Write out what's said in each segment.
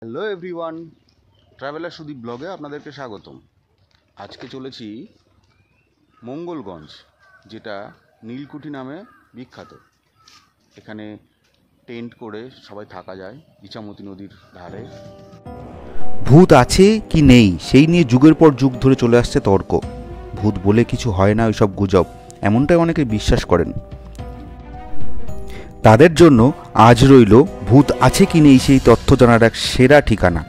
Hello everyone, traveller Sudip ব্লগে আপনাদেরকে স্বাগতম। আজকে চলেছি মঙ্গলগঞ্জ, যেটা নীলকুঠি নামে বিখ্যাত। এখানে টেন্ট করে সবাই থাকা যায় ইছামতি নদীর ধারে। ভূত আছে কি নেই সেই নিয়ে যুগের পর যুগ ধরে চলে আসছে তর্ক। ভূত বলে কিছু হয় না, ওইসব গুজব, এমনটাই অনেকে বিশ্বাস করেন। তাদের জন্য আজ রইল ভূত আছে কি নেই সেই তথ্য জানার এক সেরা ঠিকানা,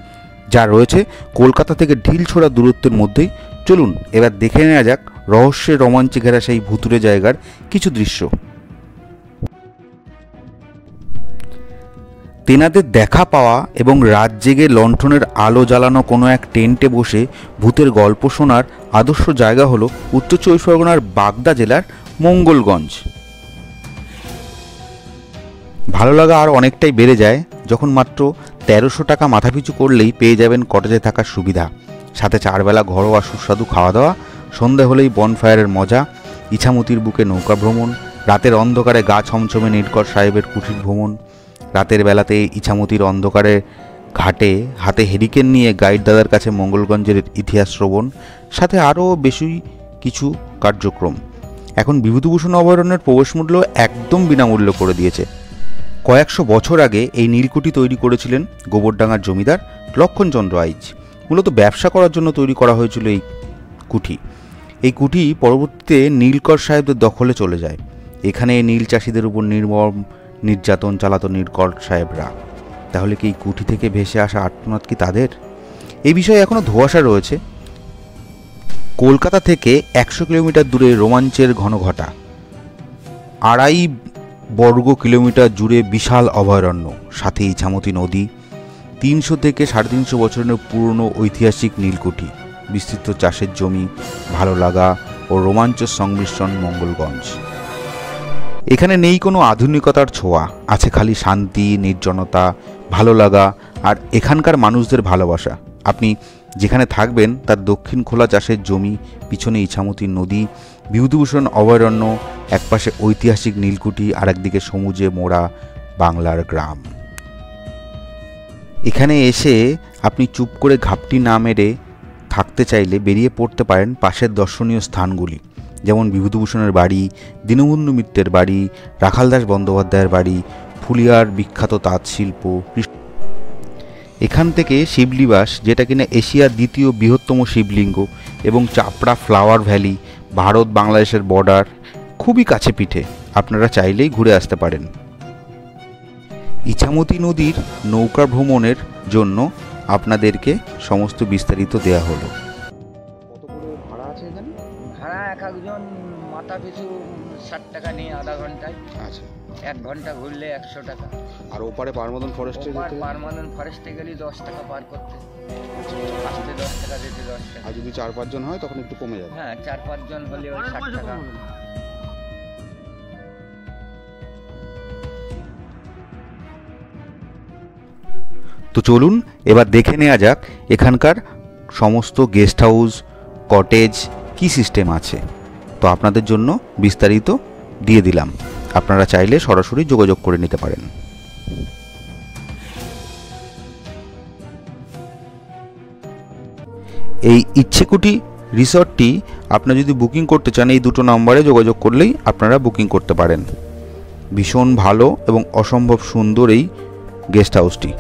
যা রয়েছে কলকাতা থেকে ঢিল ছোড়া দূরত্বের মধ্যেই। চলুন এবার দেখে নেওয়া যাক রহস্যের রোমাঞ্চে ঘেরা সেই ভুতুরে জায়গার কিছু দৃশ্য। তেনাদের দেখা পাওয়া এবং রাত জেগে লণ্ঠনের আলো জ্বালানো কোনো এক টেন্টে বসে ভূতের গল্প শোনার আদর্শ জায়গা হলো উত্তর চব্বিশ পরগনার বাগদা জেলার মঙ্গলগঞ্জ। ভালো লাগা আর অনেকটাই বেড়ে যায় যখন মাত্র ১৩০০ টাকা মাথাপিছু করলেই পেয়ে যাবেন কটেজে থাকার সুবিধা, সাথে 4 বেলা ঘরোয়া সুস্বাদু খাওয়া দাওয়া, সন্ধে হলেই বনফায়ারের মজা, ইছামতির বুকে নৌকা ভ্রমণ, রাতের অন্ধকারে গা ছমছমে নীলকর সাহেবের কুঠির ভ্রমণ, রাতের বেলাতে ইছামতির অন্ধকারে ঘাটে হাতে হেরিকেন নিয়ে গাইড দাদার কাছে মঙ্গলগঞ্জের ইতিহাস শ্রবণ, সাথে আরও বেশি কিছু কার্যক্রম। এখন বিভূতিভূষণ অভয়ারণ্যের প্রবেশমূল্য একদম বিনামূল্য করে দিয়েছে। কয়েকশো বছর আগে এই নীলকুঠি তৈরি করেছিলেন গোবরডাঙ্গার জমিদার লক্ষণচন্দ্র আইচ। মূলত ব্যবসা করার জন্য তৈরি করা হয়েছিল এই কুঠি। এই কুঠি পরবর্তীতে নীলকর সাহেবদের দখলে চলে যায়। এখানে নীল চাষিদের উপর নির্মম নির্যাতন চালাতো নীলকর সাহেবরা। তাহলে কি এই কুঠি থেকে ভেসে আসা আর্তনাদ কি তাদের? এই বিষয়ে এখনও ধোঁয়াশা রয়েছে। কলকাতা থেকে ১০০ কিলোমিটার দূরে রোমাঞ্চের ঘনঘটা, ২.৫ বর্গ কিলোমিটার জুড়ে বিশাল অভয়ারণ্য, সাথে ইছামতি নদী, ৩০০ থেকে ৩৫০ বছরের পুরনো ঐতিহাসিক নীলকুঠি, বিস্তৃত চাষের জমি, ভালো লাগা ও রোমাঞ্চের সংমিশ্রণ মঙ্গলগঞ্জ। এখানে নেই কোনো আধুনিকতার ছোঁয়া, আছে খালি শান্তি, নির্জনতা, ভালো লাগা আর এখানকার মানুষদের ভালোবাসা। আপনি যেখানে থাকবেন তার দক্ষিণ খোলা চাষের জমি, পিছনে ইছামতি নদী, বিভূতিভূষণ অভয়ারণ্য, একপাশে ঐতিহাসিক নীলকুঠি আর একদিকে সমুদ্রে মোড়া বাংলার গ্রাম। এখানে এসে আপনি চুপ করে ঘাপটি না মেরে থাকতে চাইলে বেরিয়ে পড়তে পারেন পাশের দর্শনীয় স্থানগুলি, যেমন বিভূতিভূষণের বাড়ি, দীনবন্ধু মিত্রের বাড়ি, রাখালদাস বন্দ্যোপাধ্যায়ের বাড়ি, ফুলিয়ার বিখ্যাত তাঁত শিল্প। এখান থেকে শিবলিবাস, যেটা কিনা এশিয়ার দ্বিতীয় বৃহত্তম শিবলিঙ্গ, এবং চাপড়া ফ্লাওয়ার ভ্যালি, ভারত বাংলাদেশের বর্ডার, খুবই কাছে পিঠে, আপনারা চাইলেই ঘুরে আসতে পারেন। ইছামতি নদীর নৌকা ভ্রমণের জন্য আপনাদেরকে সমস্ত বিস্তারিত দেয়া হলো। কত করে ভাড়া আছে এখানে? ভাড়া এক একজন মাথা পিছু ৬০ টাকা নিয়ে আধা ঘন্টায়। আচ্ছা, ১ ঘন্টা ঘুরলে ১০০ টাকা। আর ওপারে পারমদন ফরেস্টে যেতে? পার্মানেন্ট ফরেস্টে গেলে ১০ টাকা পার করতে, আসতে ১০ টাকা, যেতে ১০ টাকা। আর যদি ৪-৫ জন হয় তখন একটু কমে যাবে। হ্যাঁ, ৪-৫ জন হলে ওই ৬০ টাকা। তো চলুন এবার দেখে নেওয়া যাক এখানকার সমস্ত গেস্ট হাউস, কটেজ কি সিস্টেম আছে। তো আপনাদের জন্য বিস্তারিত দিয়ে দিলাম, আপনারা চাইলে সরাসরি যোগাযোগ করে নিতে পারেন। এই ইচ্ছেকুটি রিসর্টটি আপনারা যদি বুকিং করতে চান, এই দুটো নম্বরে যোগাযোগ করলেই আপনারা বুকিং করতে পারেন। ভীষণ ভালো এবং অসম্ভব সুন্দর এই গেস্ট হাউসটি।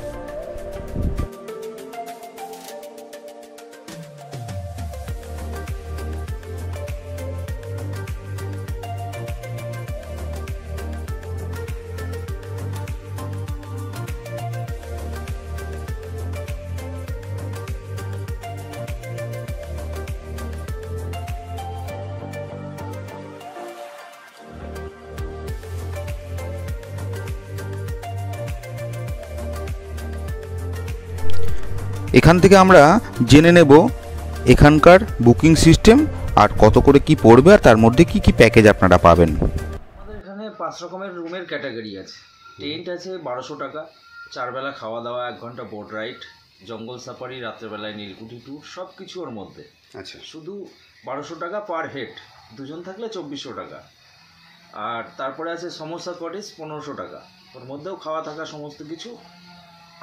এখান থেকে আমরা জেনে নেব এখানকার বুকিং সিস্টেম আর কত করে কি পড়বে, আর তার মধ্যে কি কি প্যাকেজ আপনারা পাবেন। আমাদের এখানে 5 রকমের রুমের ক্যাটাগরি আছে। টেন্ট আছে 1200 টাকা, 4 বেলা খাওয়া দাওয়া, 1 ঘন্টা বোট রাইড, জঙ্গল সাফারি, রাত্রেবেলায় নীলকুঠি ট্যুর, সব কিছু ওর মধ্যে। আচ্ছা, শুধু 1200 টাকা পার হেড, দুজন থাকলে 2400 টাকা। আর তারপরে আছে সমোসা কটেজ 1500 টাকা, ওর মধ্যেও খাওয়া থাকা সমস্ত কিছু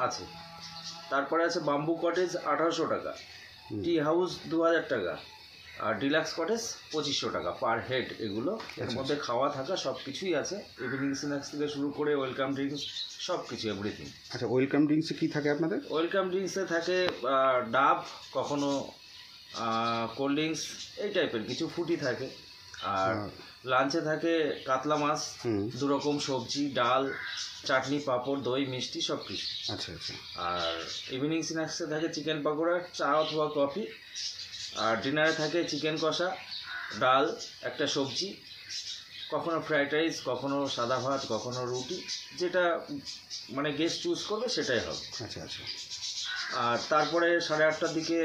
আছে। তারপরে আছে বাম্বু কটেজ 1800 টাকা, টি হাউস 2000 টাকা, আর ডিলাক্স কটেজ 2500 টাকা পার হেড। এগুলো এর মধ্যে খাওয়া থাকা সব কিছুই আছে, ইভিনিং স্ন্যাক্স থেকে শুরু করে ওয়েলকাম ড্রিঙ্কস সব কিছু, এভরিথিং। আচ্ছা, ওয়েলকাম ড্রিঙ্কসে কী থাকে আপনাদের? ওয়েলকাম ড্রিঙ্কসে থাকে ডাব, কখনো কোল্ড ড্রিঙ্কস, এই টাইপের কিছু ফুটি থাকে। আর লাঞ্চে থাকে কাতলা মাছ, 2 রকম সবজি, ডাল, চাটনি, পাঁপড়, দই, মিষ্টি সব কিছু। আচ্ছা আচ্ছা। আর ইভিনিং স্ন্যাক্সে থাকে চিকেন পকোড়া, চা অথবা কফি। আর ডিনারে থাকে চিকেন কষা, ডাল, একটা সবজি, কখনো ফ্রাইড রাইস, কখনো সাদা ভাত, কখনো রুটি, যেটা মানে গেস্ট চুজ করবে সেটাই হবে। আচ্ছা আচ্ছা। আর তারপরে 8:30টার দিকে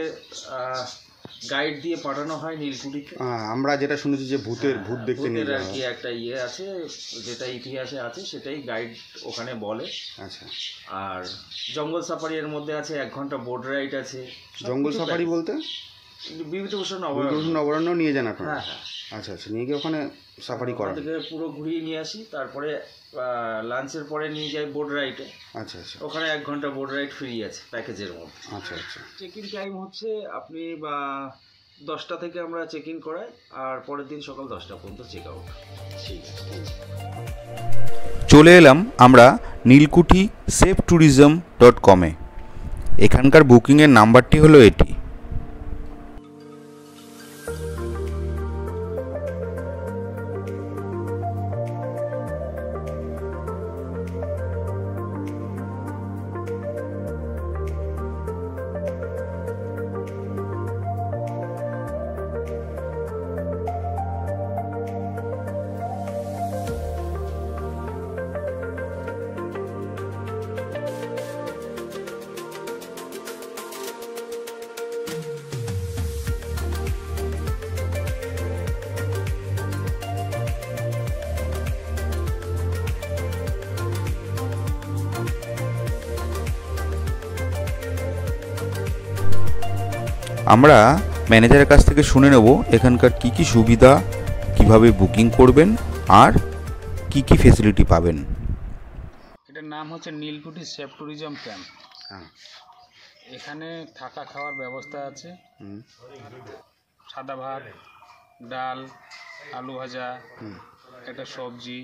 গাইড দিয়ে পাঠানো হয় নীলকুঠিতে। আমরা যেটা শুনেছি যে ভূত দেখতে নিয়ে ভূতের আর যাওয়া কি একটা ইয়ে আছে, যেটা ইতিহাসে আছে সেটাই গাইড ওখানে বলে। আচ্ছা। আর জঙ্গল সাফারি এর মধ্যে আছে, 1 ঘন্টা বোট রাইড আছে। জঙ্গল সাফারি বলতে বিভূতিভূষণ অভয়ারণ্য নিয়ে যান আপনারা? হ্যাঁ হ্যাঁ। আচ্ছা আচ্ছা, নিয়ে গিয়ে ওখানে সাফারি করা থেকে পুরো ঘুরিয়ে নিয়ে আসি, তারপরে লাঞ্চের পরে নিয়ে যাই বোট রাইডে। আচ্ছা আচ্ছা। ওখানে 1 ঘন্টা বোট রাইড ফ্রি আছে প্যাকেজের মধ্যে। আচ্ছা আচ্ছা। চেক ইন টাইম হচ্ছে আপনি 10টা থেকে আমরা চেক ইন করাই, আর পরের দিন সকাল 10টা পর্যন্ত চেক আউট। ঠিক আছে। চলে এলাম আমরা নীলকুঠি safetourism.com-এ। এখানকার বুকিংয়ের নাম্বারটি হলো এটি। আমরা ম্যানেজারের কাছ থেকে শুনে নেব এখানকার কি কি সুবিধা, কিভাবে বুকিং করবেন আর কি কি ফেসিলিটি পাবেন। এটার নাম হচ্ছে নীলকুঠি সেফ ট্যুরিজম ক্যাম্প। হ্যাঁ। এখানে থাকা খাওয়ার ব্যবস্থা আছে, সাদা ভাত, ডাল, আলু ভাজা, একটা সবজি,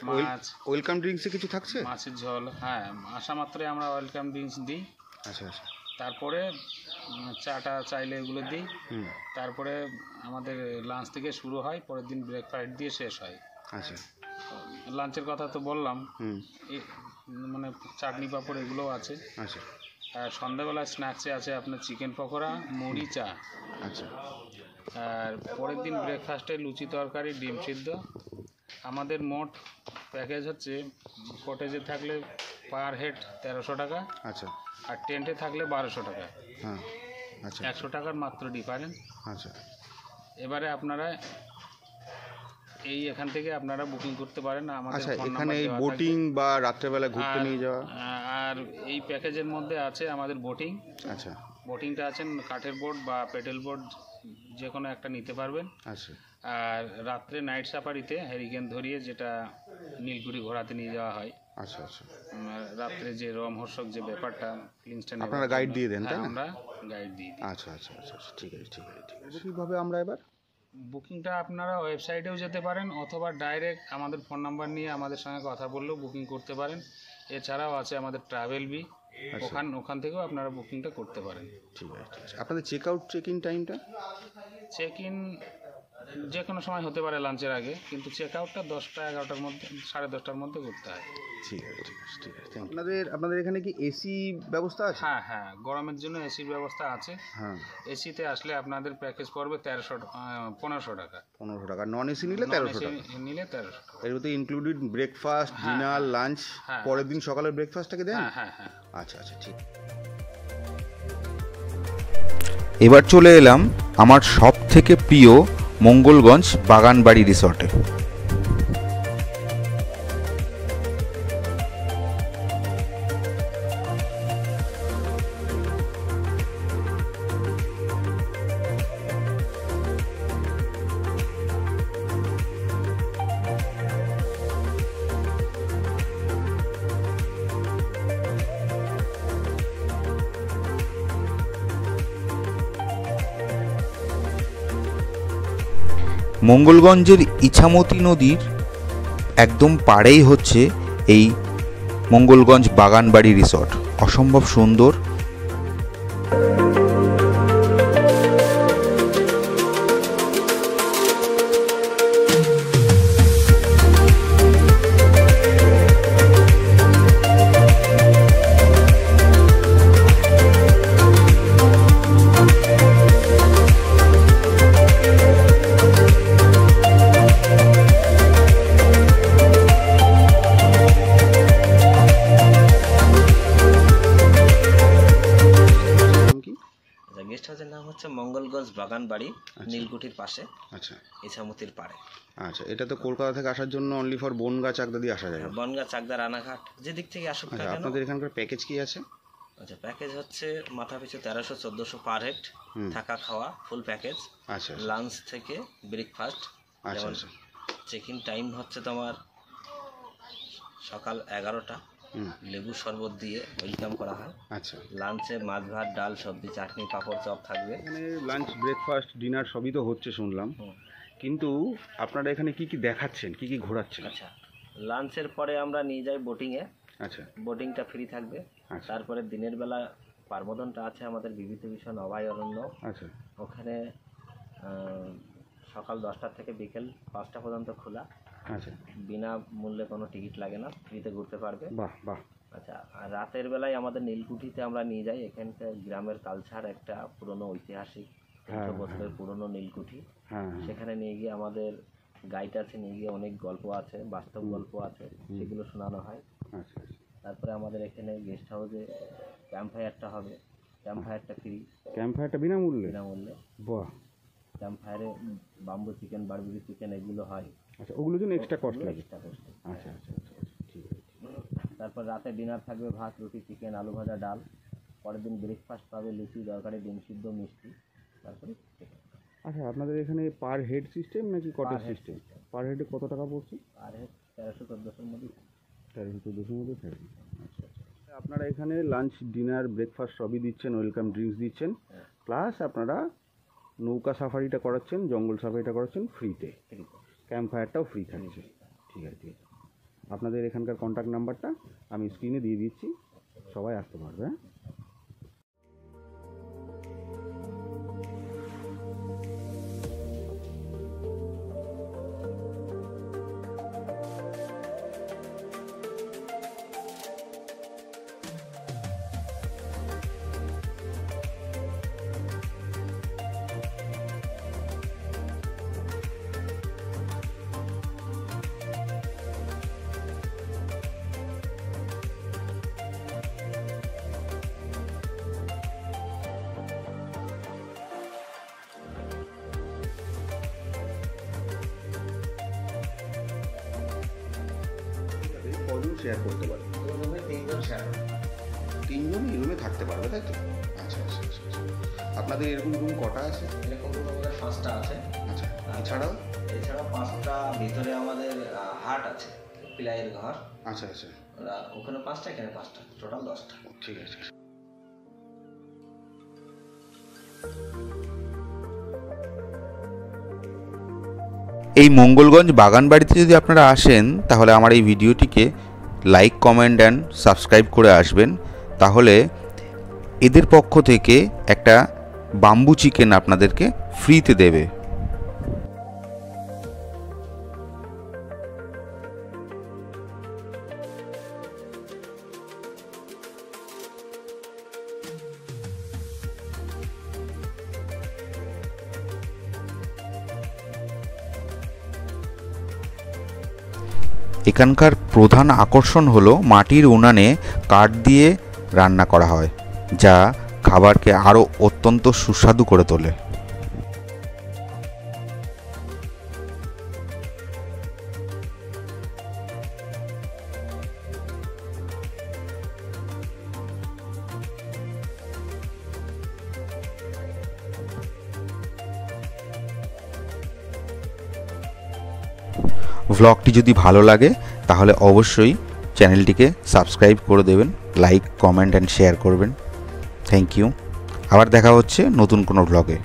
মাছ, ওয়েলকাম ড্রিঙ্কসে কিছু থাকছে? মাছের ঝোল। হ্যাঁ, আসা মাত্রই আমরা ওয়েলকাম ড্রিঙ্কস দিই। আচ্ছা আচ্ছা। তারপরে চাটা চাইলে এগুলো দিই। তারপরে আমাদের লাঞ্চ থেকে শুরু হয়, পরের দিন ব্রেকফাস্ট দিয়ে শেষ হয়। আচ্ছা। লাঞ্চের কথা তো বললাম, মানে চাটনি পাঁপড় এগুলোও আছে। আচ্ছা। আর সন্ধ্যাবেলা স্ন্যাক্সে আছে আপনার চিকেন পকোড়া, মুড়ি, চা। আচ্ছা। আর পরের দিন ব্রেকফাস্টে লুচি, তরকারি, ডিম সিদ্ধ। আমাদের মোট প্যাকেজ হচ্ছে কটেজে থাকলে পার হেড 1300 টাকা, আচ্ছা। আর টেন্টে থাকলে 1200 টাকা। হ্যাঁ। আচ্ছা। 100 টাকার মাত্র ডিফারেন্স। আচ্ছা। এবারে আপনারা এখান থেকে আপনারা বুকিং করতে পারেন। আমাদের আচ্ছা, ফোন এখানে নাম্বার এই দেওয়া বোটিং থাকবে। বা রাত্রেবেলা ঘুরতে নিয়ে যাওয়া? আর এই প্যাকেজের মধ্যে আছে আমাদের বোটিং। আচ্ছা। বোটিংটা আছেন কাঠের বোট বা পেডেল বোট, যে কোনো একটা নিতে পারবেন। আচ্ছা। আর রাত্রে নাইট সাফারিতে হ্যারিকেন ধরিয়ে, যেটা নীলকুঠি ঘোরাতে নিয়ে যাওয়া হয়। আচ্ছা আচ্ছা। রাত্রে যে রোমহর্ষক যে ব্যাপারটা, ফিলিংসটা আপনারা গাইড দিয়ে দেন, তাই না? আমরা গাইড দিয়ে দিই। আচ্ছা আচ্ছা আচ্ছা, ঠিক আছে ঠিক আছে ঠিক আছে। কীভাবে আমরা এবার বুকিংটা আপনারা ওয়েবসাইটেও যেতে পারেন, অথবা ডাইরেক্ট আমাদের ফোন নাম্বার নিয়ে আমাদের সঙ্গে কথা বললেও বুকিং করতে পারেন। এছাড়াও আছে আমাদের ট্রাভেল বি, ওখান থেকেও আপনারা বুকিংটা করতে পারেন। ঠিক আছে ঠিক আছে। আপনাদের চেক আউট চেক ইন টাইমটা? চেক ইন যে কোনো সময় হতে পারে লাঞ্চের আগে, কিন্তু চেক আউটটা 10টা 11টার মধ্যে, 10:30টার মধ্যে করতে হয়। ঠিক আছে ঠিক আছে ঠিক আছে। আপনাদের এখানে কি এসি ব্যবস্থা আছে? হ্যাঁ হ্যাঁ, গরমের জন্য এসির ব্যবস্থা আছে। হ্যাঁ। এসিতে আসলে আপনাদের প্যাকেজ পড়বে 1500 টাকা। 1500 টাকা। নন এসি নিলে 1300 টাকা। নিলে 1300 টাকা। এর মধ্যে ইনক্লুডেড ব্রেকফাস্ট, ডিনার, লাঞ্চ, পরের দিন সকালের ব্রেকফাস্টটাকে দেন? হ্যাঁ হ্যাঁ। আচ্ছা আচ্ছা ঠিক। এবার চলে এলাম আমার সব থেকে প্রিয় মঙ্গলগঞ্জ বাগানবাড়ি রিসর্টে। মঙ্গলগঞ্জের ইছামতি নদীর একদম পাড়েই হচ্ছে এই মঙ্গলগঞ্জ বাগানবাড়ি রিসর্ট। অসম্ভব সুন্দর। গেস্ট হাউসের নাম হচ্ছে মঙ্গলগঞ্জ বাগানবাড়ি, নীলকুঠির পাশে, আচ্ছা ইছামতির পাড়ে। আচ্ছা, এটা তো কলকাতা থেকে আসার জন্য অনলি ফর বনগাঁ চাকদা দিয়ে আসা যায়। বনগাঁ, চাকদা, রানাঘাট যেদিক থেকে আসুক না আচ্ছা, কেন। আপনাদের এখানকার প্যাকেজ কি আছে? আচ্ছা, প্যাকেজ হচ্ছে মাথা পিছু 1300-1400 পার হেড, থাকা খাওয়া ফুল প্যাকেজ। আচ্ছা লাঞ্চ থেকে ব্রেকফাস্ট। আচ্ছা যেমন আচ্ছা চেক ইন টাইম হচ্ছে তোমার সকাল 11টা, লেবু শরবত দিয়ে ওয়েলকাম করা হয়। আচ্ছা, লাঞ্চে মাছ ভাত, ডাল, সবজি, চাটনি, পাঁপড়, চপ থাকবে। এখানে লাঞ্চ, ব্রেকফাস্ট, ডিনার সবই তো হচ্ছে শুনলাম, কিন্তু আপনারা এখানে কি কি দেখাচ্ছেন, কি কি ঘোরাচ্ছেন? আচ্ছা, লাঞ্চের পরে আমরা নিয়ে যাই বোটিংয়ে। আচ্ছা বোটিংটা ফ্রি থাকবে। আচ্ছা তারপরে দিনের বেলা পারমদনটা আছে আমাদের বিভূতিভূষণ অভয়ারণ্য। আচ্ছা ওখানে সকাল 10টা থেকে বিকেল 5টা পর্যন্ত খোলা। আচ্ছা, বিনা মূল্যে কোনো টিকিট লাগে না, ফ্রিতে ঘুরতে পারবে। বাহ বাহ। আচ্ছা, আর রাতের বেলায় আমাদের নীলকুঠিতে আমরা নিয়ে যাই। এখানকার গ্রামের কালচার, একটা পুরনো ঐতিহাসিক 300 বছরের পুরনো নীলকুঠি। হ্যাঁ, সেখানে নিয়ে গিয়ে আমাদের গাইড আছে, নিয়ে গিয়ে অনেক গল্প আছে, বাস্তব গল্প আছে, সেগুলো শোনানো হয়। আচ্ছা আচ্ছা। তারপরে আমাদের এখানে গেস্ট হাউসে ক্যাম্প ফায়ারটা হবে। ক্যাম্প ফায়ারটা ফ্রি, ক্যাম্প ফায়ারটা বিনামূল্যে? বিনামূল্যে। বাহ। ক্যাম্প ফায়ারে বাম্বু চিকেন, বারবিকিউ চিকেন এগুলো হয়। আচ্ছা, ওগুলোর জন্য এক্সট্রা কস্ট লাগে? Extra cost. আচ্ছা আচ্ছা আচ্ছা, ঠিক আছে। তারপর রাতে ডিনার থাকবে ভাত, রুটি, চিকেন, আলু ভাজা, ডাল। পরের দিন ব্রেকফাস্ট পাবে লুচি, তরকারি, ডিম সিদ্ধ, মিষ্টি। তারপরে আচ্ছা, আপনাদের এখানে পার হেড সিস্টেম নাকি কটেজ Per head সিস্টেম? পার হেডে কত টাকা পড়ছে? আর 1300-1400-র মধ্যে। 1300-1400 মধ্যে থাকে। আচ্ছা আচ্ছা। আপনারা এখানে লাঞ্চ, ডিনার, ব্রেকফাস্ট সবই দিচ্ছেন, ওয়েলকাম ড্রিঙ্কস দিচ্ছেন, প্লাস আপনারা নৌকা সাফারিটা করাচ্ছেন, জঙ্গল সাফারিটা করাচ্ছেন ফ্রিতে, ক্যাম্প ফায়ারটাও ফ্রি থাকছে। ঠিক আছে ঠিক আছে। আপনাদের এখানকার কন্ট্যাক্ট নাম্বারটা আমি স্ক্রিনে দিয়ে দিচ্ছি, সবাই আসতে পারবে। হ্যাঁ, কজন শেয়ার করতে পারে? তিনজন এই রুমে থাকতে পারবে, তাই তো? আচ্ছা আচ্ছা আচ্ছা আচ্ছা। আপনাদের এরকম রুম কটা আছে? এরকম রুম আমাদের 5টা আছে। আচ্ছা, এছাড়াও? এছাড়াও 5টা ভিতরে আমাদের হাট আছে, প্লাইয়ের ঘর। আচ্ছা আচ্ছা, ওখানে 5টা, এখানে 5টা, টোটাল 10টা। ঠিক আছে। এই মঙ্গলগঞ্জ বাগানবাড়িতে যদি আপনারা আসেন, তাহলে আমার এই ভিডিওটিকে লাইক, কমেন্ট অ্যান্ড সাবস্ক্রাইব করে আসবেন। তাহলে এদের পক্ষ থেকে একটা বাম্বু চিকেন আপনাদেরকে ফ্রিতে দেবে। এখানকার প্রধান আকর্ষণ হলো মাটির উনানে কাঠ দিয়ে রান্না করা হয়, যা খাবারকে আরও অত্যন্ত সুস্বাদু করে তোলে। ভ্লগটি যদি ভালো লাগে তাহলে অবশ্যই চ্যানেলটিকে সাবস্ক্রাইব করে দেবেন, লাইক, কমেন্ট অ্যান্ড শেয়ার করবেন। Thank you. আবার দেখা হচ্ছে নতুন কোনো ভ্লগে।